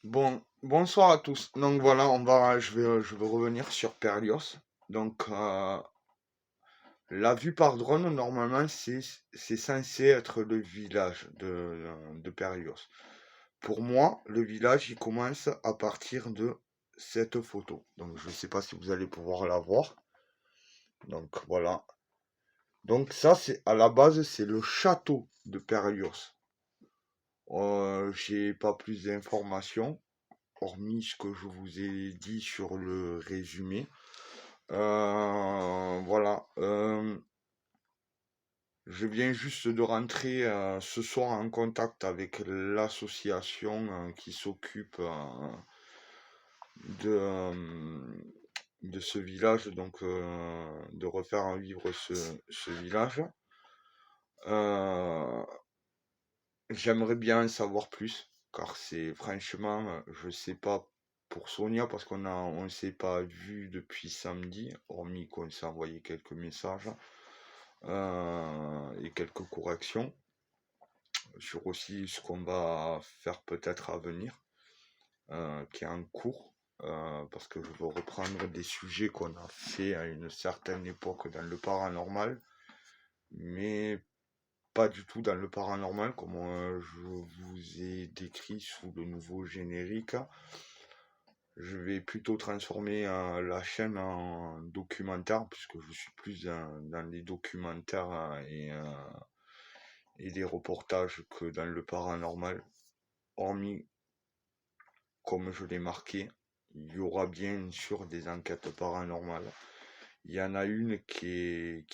Bon, bonsoir à tous. Donc voilà, je vais revenir sur Perlios. Donc la vue par drone, normalement, c'est censé être le village de Perlios. Pour moi, le village, il commence à partir de cette photo. Donc je ne sais pas si vous allez pouvoir la voir. Donc voilà. Donc ça, c'est à la base, c'est le château de Perlios. J'ai pas plus d'informations, hormis ce que je vous ai dit sur le résumé. Voilà. Je viens juste de rentrer ce soir en contact avec l'association qui s'occupe de, de ce village, donc de refaire vivre ce village. Euh, J'aimerais bien en savoir plus, car c'est franchement, je sais pas pour Sonia, parce on s'est pas vu depuis samedi, hormis qu'on s'est envoyé quelques messages et quelques corrections sur aussi ce qu'on va faire peut-être à venir, qui est en cours, parce que je veux reprendre des sujets qu'on a fait à une certaine époque dans le paranormal, mais pas du tout dans le paranormal comme je vous ai décrit sous le nouveau générique. Je vais plutôt transformer la chaîne en documentaire, puisque je suis plus dans les documentaires et les reportages que dans le paranormal. Hormis, comme je l'ai marqué, il y aura bien sûr des enquêtes paranormales. Il y en a une qui est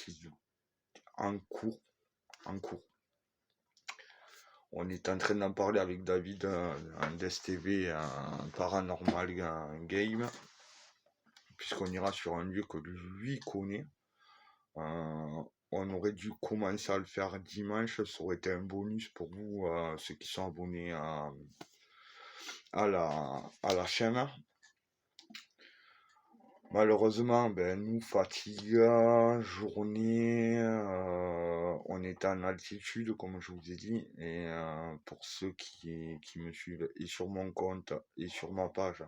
en cours, en cours. On est en train d'en parler avec David en DSTV, un paranormal game, puisqu'on ira sur un lieu que lui connaît. On aurait dû commencer à le faire dimanche, ça aurait été un bonus pour vous, ceux qui sont abonnés à la chaîne. Malheureusement, nous, fatigue, journée, on est en altitude, comme je vous ai dit, et pour ceux qui me suivent, et sur mon compte, et sur ma page,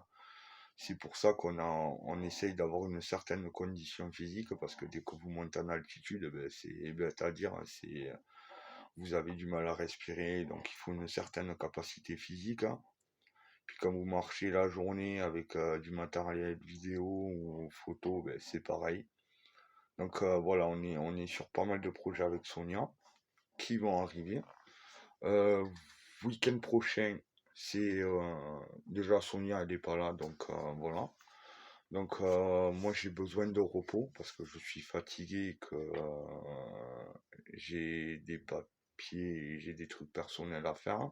c'est pour ça on essaye d'avoir une certaine condition physique, parce que dès que vous montez en altitude, c'est bête à dire, vous avez du mal à respirer, donc il faut une certaine capacité physique, hein. Puis quand vous marchez la journée avec du matériel vidéo ou photo, c'est pareil. Donc voilà, on est sur pas mal de projets avec Sonia qui vont arriver. Euh, Week-end prochain, c'est déjà Sonia, elle n'est pas là, donc voilà. Donc moi j'ai besoin de repos parce que je suis fatigué et que j'ai des papiers, j'ai des trucs personnels à faire.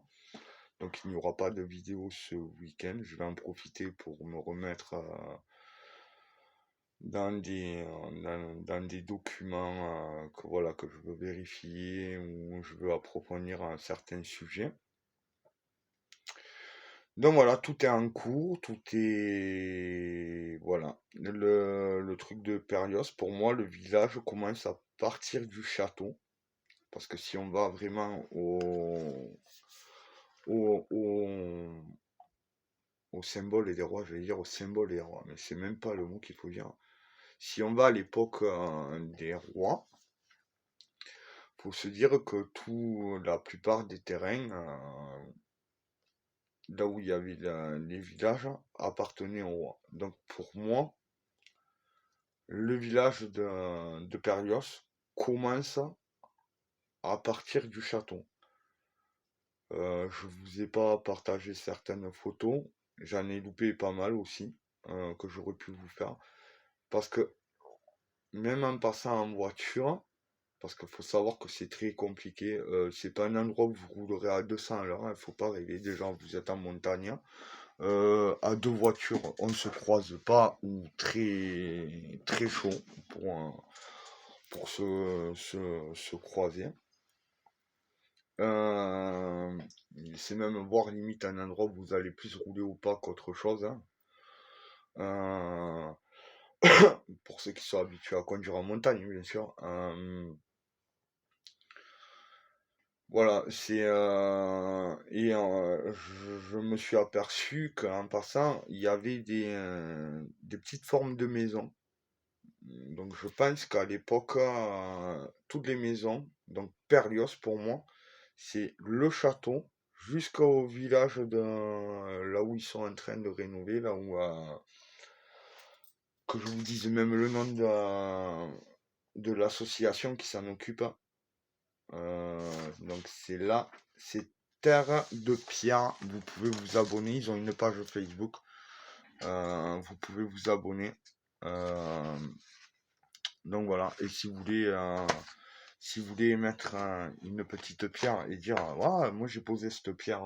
Donc il n'y aura pas de vidéo ce week-end. Je vais en profiter pour me remettre dans des documents que, voilà, que je veux vérifier ou je veux approfondir un certain sujet. Donc voilà, tout est en cours, tout est... Voilà. Le truc de Périos, pour moi, le village commence à partir du château. Parce que si on va vraiment au, au, au symbole des rois, je vais dire au symbole des rois, mais c'est même pas le mot qu'il faut dire. Si on va à l'époque des rois, faut se dire que la plupart des terrains, là où il y avait les villages, appartenaient aux rois. Donc pour moi, le village de Perrios commence à partir du château. Je vous ai pas partagé certaines photos, j'en ai loupé pas mal aussi, que j'aurais pu vous faire. Parce que même en passant en voiture, parce qu'il faut savoir que c'est très compliqué, c'est pas un endroit où vous roulerez à 200 à l'heure, il faut pas rêver, déjà vous êtes en montagne. À deux voitures, on ne se croise pas ou très très chaud pour se croiser. Euh, c'est même voir limite un endroit où vous allez plus rouler au pas qu'autre chose, hein. Euh, pour ceux qui sont habitués à conduire en montagne, bien sûr. Voilà, je me suis aperçu qu'en passant, il y avait des petites formes de maisons. Donc je pense qu'à l'époque, toutes les maisons, donc Perlios pour moi, c'est le château jusqu'au village là où ils sont en train de rénover, là où que je vous dise même le nom de l'association qui s'en occupe. Donc c'est là, c'est Terre de Pierre. Vous pouvez vous abonner. Ils ont une page Facebook. Vous pouvez vous abonner. Euh, donc voilà. Et si vous voulez mettre une petite pierre et dire, ouais, moi j'ai posé cette pierre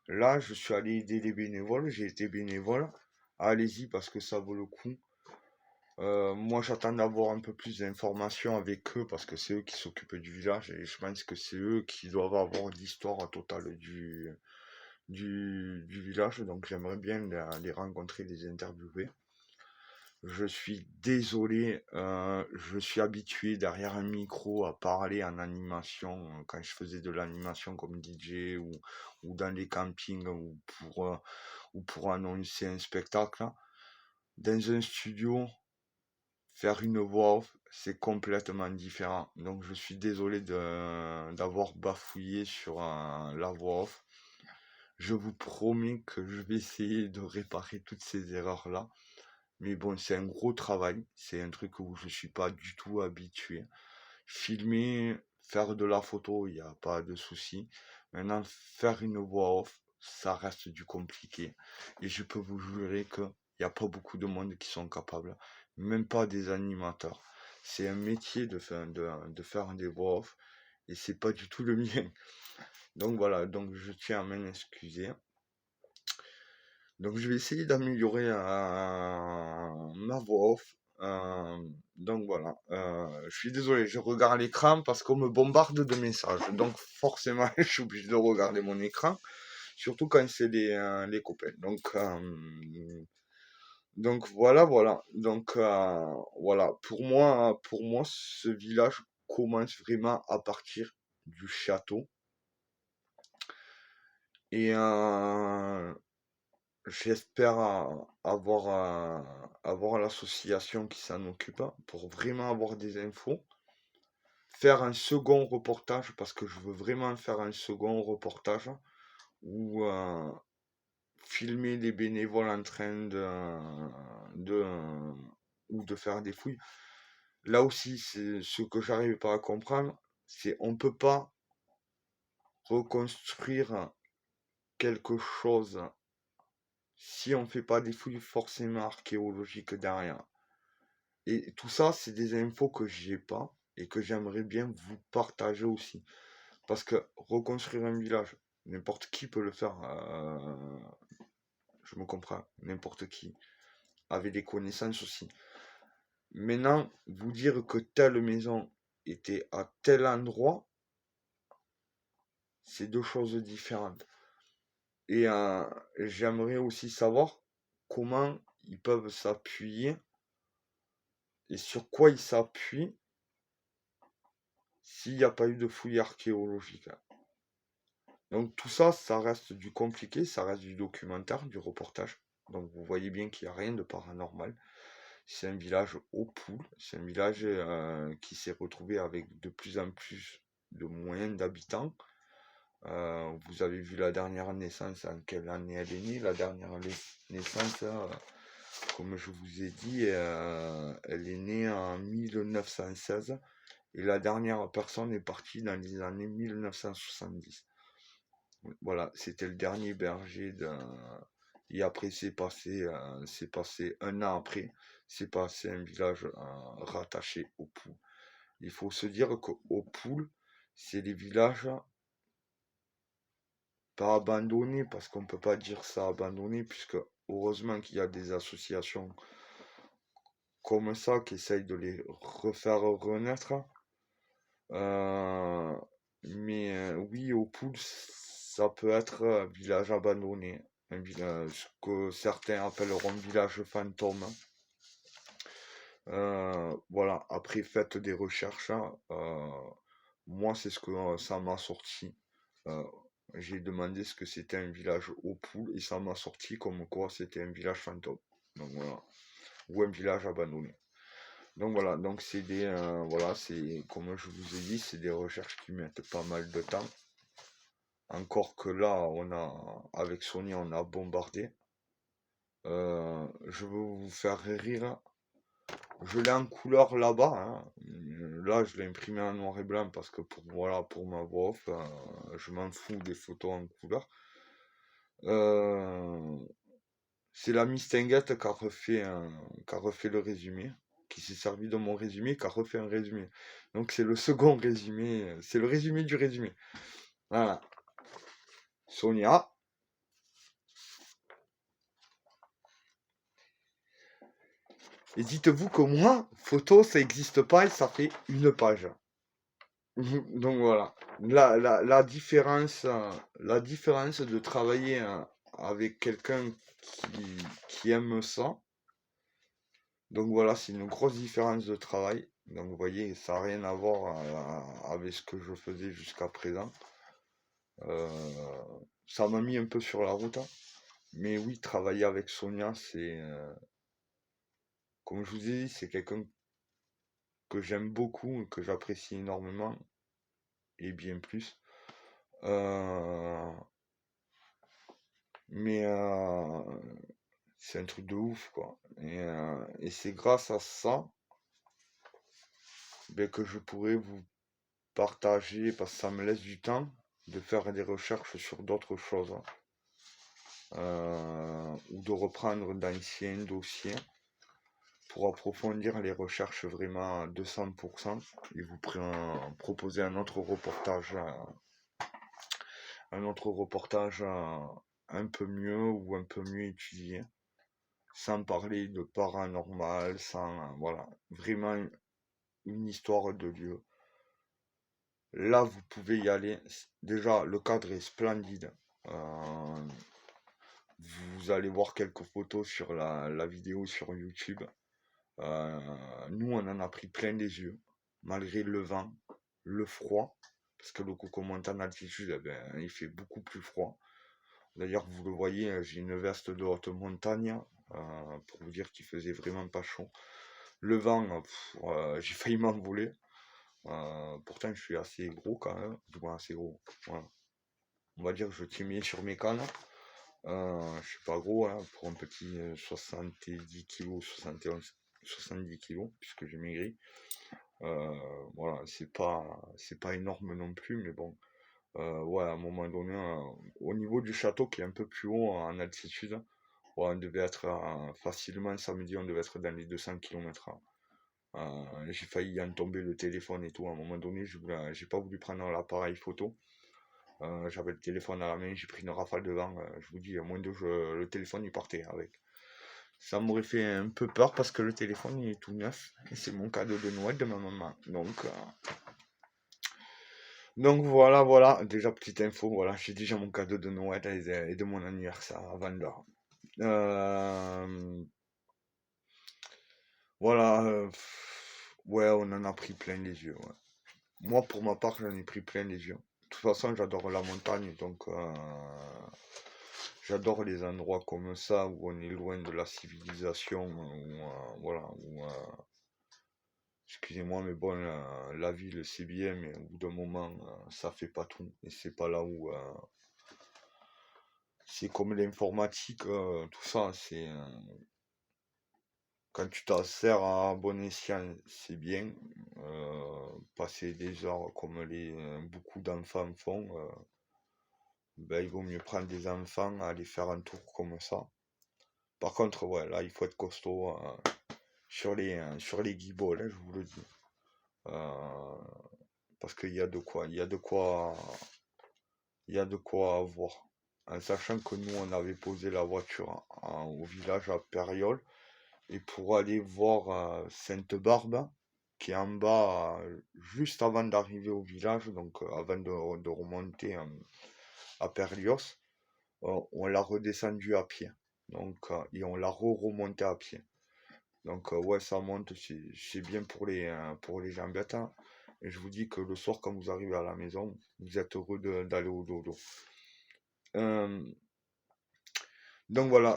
là, je suis allé aider les bénévoles, j'ai été bénévole. Allez-y parce que ça vaut le coup. Moi, j'attends d'avoir un peu plus d'informations avec eux parce que c'est eux qui s'occupent du village et je pense que c'est eux qui doivent avoir l'histoire totale du village. Donc, j'aimerais bien les rencontrer, les interviewer. Je suis désolé, je suis habitué derrière un micro à parler en animation quand je faisais de l'animation comme DJ ou dans les campings ou pour annoncer un spectacle. Dans un studio, faire une voix off, c'est complètement différent. Donc je suis désolé d'avoir bafouillé sur la voix off. Je vous promets que je vais essayer de réparer toutes ces erreurs-là. Mais bon, c'est un gros travail. C'est un truc où je suis pas du tout habitué. Filmer, faire de la photo, il n'y a pas de souci. Maintenant, faire une voix off, ça reste du compliqué. Et je peux vous jurer qu'il n'y a pas beaucoup de monde qui sont capables, même pas des animateurs. C'est un métier de faire des voix off et c'est pas du tout le mien. Donc voilà, donc je tiens à m'en excuser. Donc je vais essayer d'améliorer ma voix off. Donc voilà, je suis désolé, je regarde l'écran parce qu'on me bombarde de messages. Donc forcément, je suis obligé de regarder mon écran, surtout quand c'est les copains. Donc Donc voilà, voilà. Donc voilà, pour moi, ce village commence vraiment à partir du château. Et j'espère avoir l'association qui s'en occupe pour vraiment avoir des infos. Faire un second reportage, parce que je veux vraiment faire un second reportage où filmer les bénévoles en train ou de faire des fouilles. Là aussi, c'est ce que j'arrive pas à comprendre, c'est on peut pas reconstruire quelque chose si on fait pas des fouilles forcément archéologiques derrière. Et tout ça, c'est des infos que j'ai pas et que j'aimerais bien vous partager aussi. Parce que reconstruire un village, n'importe qui peut le faire. Je me comprends, n'importe qui, avec des connaissances aussi. Maintenant, vous dire que telle maison était à tel endroit, c'est deux choses différentes. Et j'aimerais aussi savoir comment ils peuvent s'appuyer et sur quoi ils s'appuient s'il n'y a pas eu de fouilles archéologiques. Donc tout ça, ça reste du compliqué, ça reste du documentaire, du reportage. Donc vous voyez bien qu'il n'y a rien de paranormal. C'est un village aux poules, c'est un village qui s'est retrouvé avec de plus en plus de moyens d'habitants. Vous avez vu la dernière naissance, en quelle année elle est née. La dernière naissance, comme je vous ai dit, elle est née en 1916 et la dernière personne est partie dans les années 1970. Voilà, c'était le dernier berger et après c'est passé un an après, c'est passé un village rattaché aux poules. Il faut se dire qu'aux poules, c'est des villages pas abandonnés, parce qu'on peut pas dire ça abandonné, puisque heureusement qu'il y a des associations comme ça qui essayent de les refaire renaître. Euh, oui, aux poules, ça peut être un village abandonné, un village que certains appelleront village fantôme. Voilà, après faites des recherches, hein. Moi c'est ce que ça m'a sorti. Euh, j'ai demandé ce que c'était un village aux poules et ça m'a sorti comme quoi c'était un village fantôme. Donc voilà, ou un village abandonné. Donc voilà, donc c'est des voilà, c'est comme je vous ai dit, c'est des recherches qui mettent pas mal de temps. Encore que là, on a avec Sony, on a bombardé. Je veux vous faire rire. Je l'ai en couleur là-bas, hein. Là, je l'ai imprimé en noir et blanc parce que voilà, pour ma voix off, je m'en fous des photos en couleur. Euh, c'est la Mistinguette qui a refait le résumé, qui s'est servi de mon résumé, qui a refait un résumé. Donc c'est le second résumé, c'est le résumé du résumé. Voilà. Sonia. Et dites-vous que moi, photo, ça n'existe pas et ça fait une page. Donc voilà. La différence de travailler avec quelqu'un qui aime ça. Donc voilà, c'est une grosse différence de travail. Donc vous voyez, ça n'a rien à voir avec ce que je faisais jusqu'à présent. Ça m'a mis un peu sur la route, hein. Mais oui, travailler avec Sonia, comme je vous ai dit, c'est quelqu'un que j'aime beaucoup, que j'apprécie énormément, et bien plus. Euh, mais c'est un truc de ouf, quoi. Et c'est grâce à ça ben, que je pourrais vous partager, parce que ça me laisse du temps, de faire des recherches sur d'autres choses, hein. Ou de reprendre d'anciens dossiers pour approfondir les recherches vraiment à 200% et vous proposer un autre reportage un peu mieux ou un peu mieux étudié, sans parler de paranormal, sans voilà, vraiment une histoire de lieu. Là, vous pouvez y aller. Déjà, le cadre est splendide. vous allez voir quelques photos sur la vidéo sur YouTube. Nous, on en a pris plein les yeux, malgré le vent, le froid, parce que le Coco monte en altitude, eh ben, il fait beaucoup plus froid. D'ailleurs, vous le voyez, j'ai une veste de haute montagne, pour vous dire qu'il faisait vraiment pas chaud. Le vent, j'ai failli m'envoler. Pourtant, je suis assez gros quand même, du moins assez gros. Voilà. On va dire que je tiens bien sur mes cannes. Je suis pas gros hein, pour un petit 70 kg, 71, 70 kg, puisque j'ai maigri. Voilà, c'est pas énorme non plus, mais bon. Ouais, à un moment donné, au niveau du château qui est un peu plus haut en altitude, ouais, on devait être facilement samedi, on devait être dans les 200 km/h. J'ai failli en tomber le téléphone et tout. À un moment donné, j'ai pas voulu prendre l'appareil photo. J'avais le téléphone à la main, j'ai pris une rafale de vent. Je vous dis, à moins de le téléphone il partait avec. Ça m'aurait fait un peu peur parce que le téléphone il est tout neuf. Et c'est mon cadeau de Noël de ma maman. Donc voilà, voilà. Déjà, petite info, voilà, j'ai déjà mon cadeau de Noël et de mon anniversaire avant l'heure. Voilà, ouais, on en a pris plein les yeux. Ouais. Moi, pour ma part, j'en ai pris plein les yeux. De toute façon, j'adore la montagne, donc j'adore les endroits comme ça où on est loin de la civilisation, voilà, excusez-moi, mais bon, la ville c'est bien, mais au bout d'un moment, ça fait pas tout. Et c'est pas là où, c'est comme l'informatique, tout ça, quand tu t'en sers à bon escient, c'est bien. Passer des heures comme beaucoup d'enfants font, ben, il vaut mieux prendre des enfants, aller faire un tour comme ça. Par contre, ouais, là, il faut être costaud sur les guibolles, hein, je vous le dis. Euh, Parce qu'il y a de quoi, il y a de quoi avoir. En sachant que nous, on avait posé la voiture au village à Périol, et pour aller voir Sainte-Barbe, qui est en bas, juste avant d'arriver au village, donc avant de remonter à Perlios, on l'a redescendu à pied. Donc, et on l'a remonté à pied. Donc, ouais, ça monte, c'est bien pour les jambettes, hein. Et je vous dis que le soir, quand vous arrivez à la maison, vous êtes heureux d'aller au dodo. Euh, donc voilà,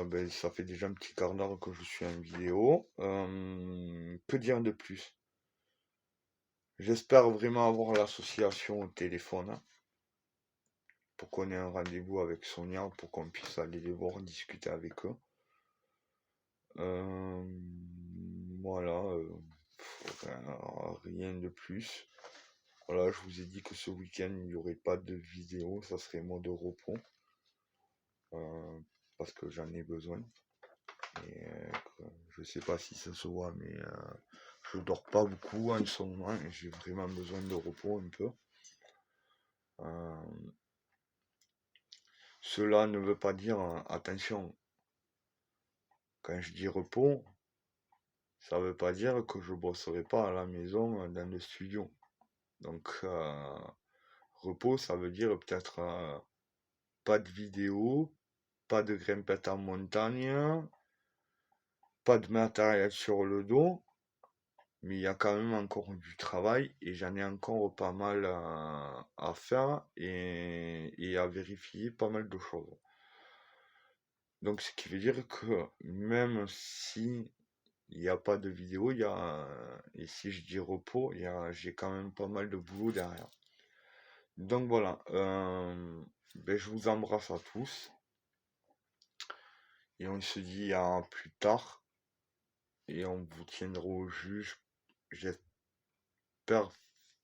ben, ça fait déjà un petit quart d'heure que je suis en vidéo. Que dire de plus? J'espère vraiment avoir l'association au téléphone, hein, pour qu'on ait un rendez-vous avec Sonia, pour qu'on puisse aller les voir, discuter avec eux. Euh, voilà, rien de plus. Voilà, je vous ai dit que ce week-end, il n'y aurait pas de vidéo, ça serait mode repos, euh, parce que j'en ai besoin. Et je sais pas si ça se voit, mais je dors pas beaucoup en ce moment, et j'ai vraiment besoin de repos un peu. Euh, Cela ne veut pas dire, attention, quand je dis repos, ça veut pas dire que je bosserai pas à la maison, dans le studio. Donc, repos, ça veut dire peut-être pas de vidéo, pas de grimpette en montagne, pas de matériel sur le dos, mais il y a quand même encore du travail et j'en ai encore pas mal à faire et à vérifier pas mal de choses. Donc, ce qui veut dire que même si il n'y a pas de vidéo, et si je dis repos, j'ai quand même pas mal de boulot derrière. Donc voilà, ben, je vous embrasse à tous et on se dit à plus tard et on vous tiendra au juge. J'espère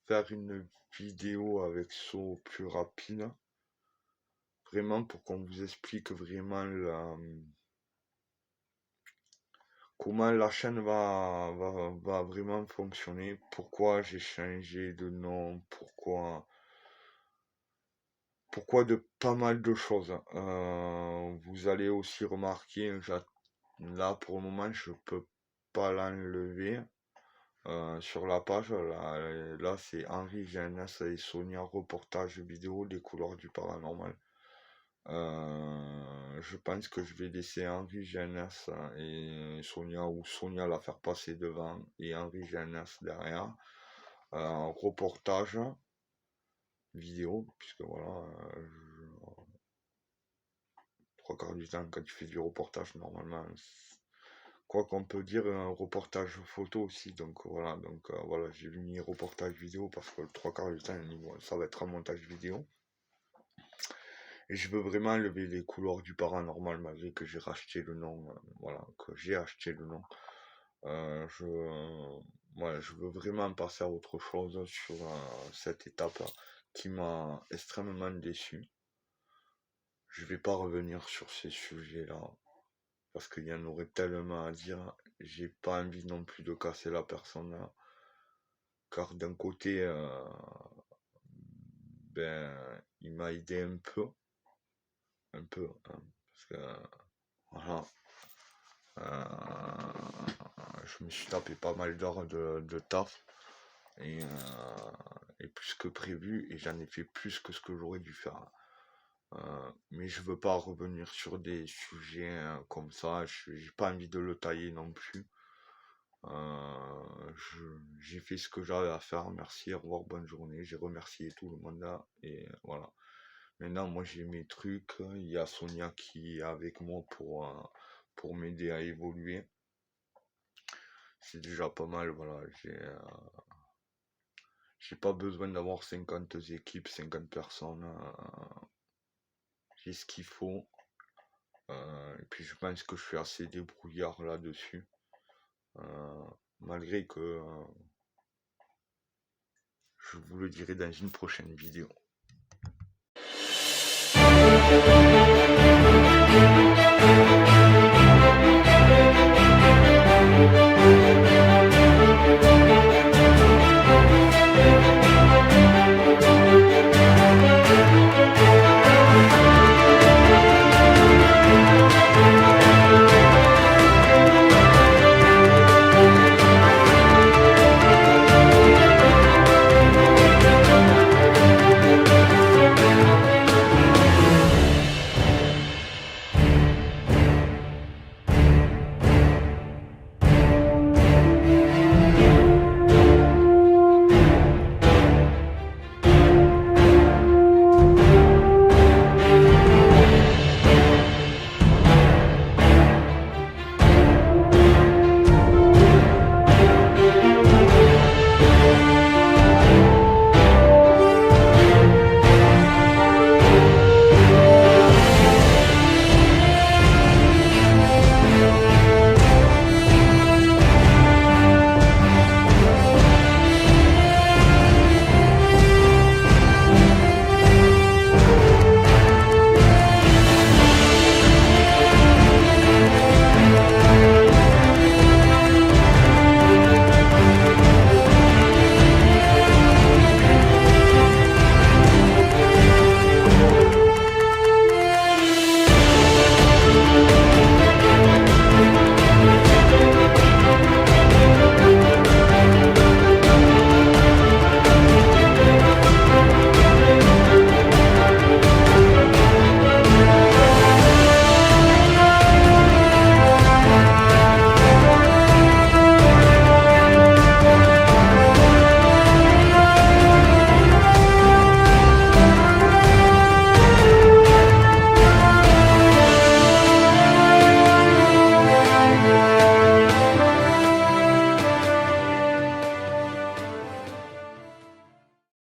faire une vidéo avec ça au plus rapide, vraiment pour qu'on vous explique vraiment comment la chaîne va vraiment fonctionner, pourquoi j'ai changé de nom, pourquoi de pas mal de choses. Vous allez aussi remarquer, là pour le moment je peux pas l'enlever sur la page. Là c'est Henri Jeunesse et Sonia reportage vidéo des couleurs du paranormal. je pense que je vais laisser Henri GNS et Sonia, ou Sonia la faire passer devant et Henri GNS derrière. Reportage vidéo, puisque voilà, trois quarts du temps, quand tu fais du reportage, normalement, quoi qu'on peut dire, un reportage photo aussi. Donc voilà, voilà, j'ai mis reportage vidéo parce que le trois quarts du temps, ça va être un montage vidéo. Et je veux vraiment lever les couleurs du paranormal, malgré que j'ai racheté le nom, voilà, que j'ai acheté le nom. Voilà, je veux vraiment passer à autre chose sur cette étape qui m'a extrêmement déçu. Je vais pas revenir sur ces sujets-là, parce qu'il y en aurait tellement à dire. J'ai pas envie non plus de casser la personne là, car d'un côté, ben, il m'a aidé un peu, hein, parce que voilà, je me suis tapé pas mal d'heures de taf et, plus que prévu, et j'en ai fait plus que ce que j'aurais dû faire. Mais je veux pas revenir sur des sujets comme ça, j'ai pas envie de le tailler non plus. J'ai fait ce que j'avais à faire, merci, au revoir, bonne journée, j'ai remercié tout le monde là, et voilà. Maintenant, moi j'ai mes trucs, il y a Sonia qui est avec moi pour m'aider à évoluer. C'est déjà pas mal, voilà, j'ai pas besoin d'avoir 50 équipes, 50 personnes, j'ai ce qu'il faut. Et puis je pense que je suis assez débrouillard là-dessus. Malgré que je vous le dirai dans une prochaine vidéo.